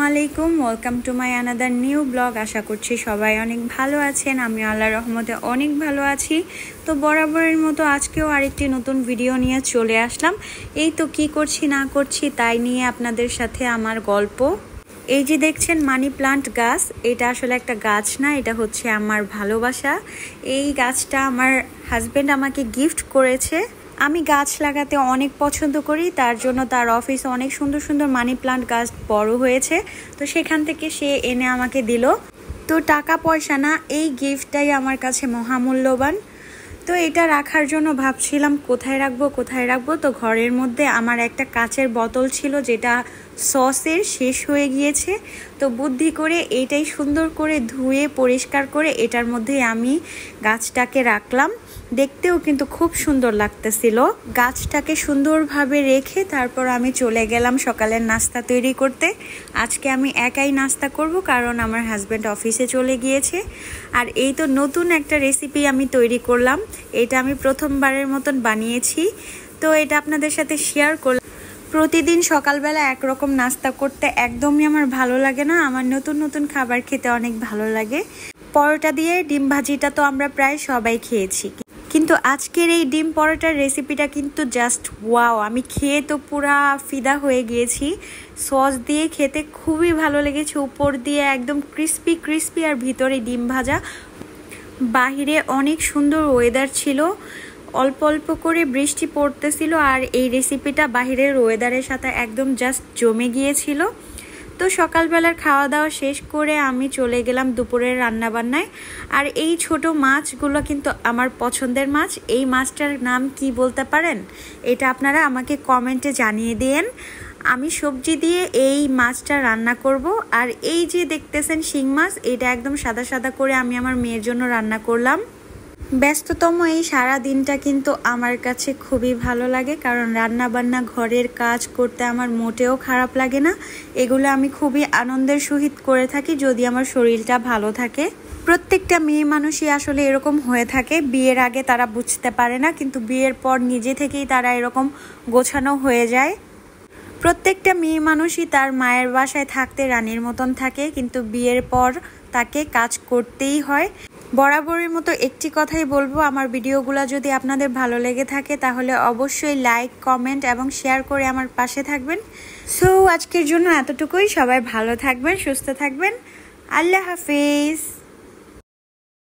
আলাইকুম, welcome to my another new blog. আশা করছি সবাই অনেক ভালো আছেন। আমি আল্লাহর রহমতে অনেক ভালো আছি। তো বরাবরের মতো আজকেও আরেকটি নতুন ভিডিও নিয়ে চলে আসলাম। এই তো কি করছি না করছি তাই নিয়ে আপনাদের সাথে আমার গল্প। এই যে দেখছেন মানি প্লান্ট গাছ, এটা আসলে একটা গাছ না, এটা হচ্ছে আমার ভালোবাসা। এই গাছটা আমার হাজব্যান্ড আমাকে গিফট করেছে। আমি গাছ লাগাতে অনেক পছন্দ করি, তার জন্য তার অফিসে অনেক সুন্দর সুন্দর মানি প্লান্ট গাছ বড় হয়েছে, তো সেখান থেকে সে এনে আমাকে দিল। তো টাকা পয়সা না, এই গিফটটাই আমার কাছে মহামূল্যবান। তো এটা রাখার জন্য ভাবছিলাম কোথায় রাখবো। তো ঘরের মধ্যে আমার একটা কাচের বোতল ছিল যেটা সসের শেষ হয়ে গিয়েছে। তো বুদ্ধি করে এটাই সুন্দর করে ধুয়ে পরিষ্কার করে এটার মধ্যে আমি গাছটাকে রাখলাম। দেখতেও কিন্তু খুব সুন্দর লাগতেছিল। গাছটাকে সুন্দরভাবে রেখে তারপর আমি চলে গেলাম সকালের নাস্তা তৈরি করতে। আজকে আমি একাই নাস্তা করব, কারণ আমার হাজব্যান্ড অফিসে চলে গিয়েছে। আর এই তো নতুন একটা রেসিপি আমি তৈরি করলাম। এটা আমি প্রথমবারের মতন বানিয়েছি, তো এটা আপনাদের সাথে শেয়ার করলাম। প্রতিদিন সকালবেলা একরকম নাস্তা করতে একদমই আমার ভালো লাগে না, আমার নতুন নতুন খাবার খেতে অনেক ভালো লাগে। পরোটা দিয়ে ডিম ভাজিটা তো আমরা প্রায় সবাই খেয়েছি, কিন্তু আজকের এই ডিম পরোটার রেসিপিটা কিন্তু জাস্ট ওয়াও। আমি খেয়ে তো পুরা ফিদা হয়ে গিয়েছি। সস দিয়ে খেতে খুবই ভালো লেগেছে, উপর দিয়ে একদম ক্রিস্পি আর ভিতরে ডিম ভাজা। বাহিরে অনেক সুন্দর ওয়েদার ছিল, অল্প অল্প করে বৃষ্টি পড়তেছিল, আর এই রেসিপিটা বাহিরের ওয়েদারের সাথে একদম জাস্ট জমে গিয়েছিল। তো সকালবেলার খাওয়া দাওয়া শেষ করে আমি চলে গেলাম দুপুরের রান্নাবান্নায়। আর এই ছোট মাছগুলো কিন্তু আমার পছন্দের মাছ। এই মাছটার নাম কি বলতে পারেন? এটা আপনারা আমাকে কমেন্টে জানিয়ে দিন। আমি সবজি দিয়ে এই মাছটা রান্না করব। আর এই যে দেখতেছেন শিং মাছ, এটা একদম সাদা সাদা করে আমি আমার মেয়ের জন্য রান্না করলাম। ব্যস্ততম এই সারা দিনটা কিন্তু আমার কাছে খুবই ভালো লাগে, কারণ রান্না বান্না ঘরের কাজ করতে আমার মোটেও খারাপ লাগে না। এগুলো আমি খুবই আনন্দের সহিত করে থাকি যদি আমার শরীরটা ভালো থাকে। প্রত্যেকটা মেয়ে মানুষই আসলে এরকম হয়ে থাকে। বিয়ের আগে তারা বুঝতে পারে না, কিন্তু বিয়ের পর নিজে থেকেই তারা এরকম গোছানো হয়ে যায়। প্রত্যেকটা মেয়ে মানুষই তার মায়ের বাসায় থাকতে রানীর মতন থাকে, কিন্তু বিয়ের পর তাকে কাজ করতেই হয়। বরাবরের মতো একটি কথাই বলবো, আমার ভিডিওগুলো যদি আপনাদের ভালো লেগে থাকে তাহলে অবশ্যই লাইক, কমেন্ট এবং শেয়ার করে আমার পাশে থাকবেন। সো আজকের জন্য এতটুকুই। সবাই ভালো থাকবেন, সুস্থ থাকবেন। আল্লাহ হাফিজ।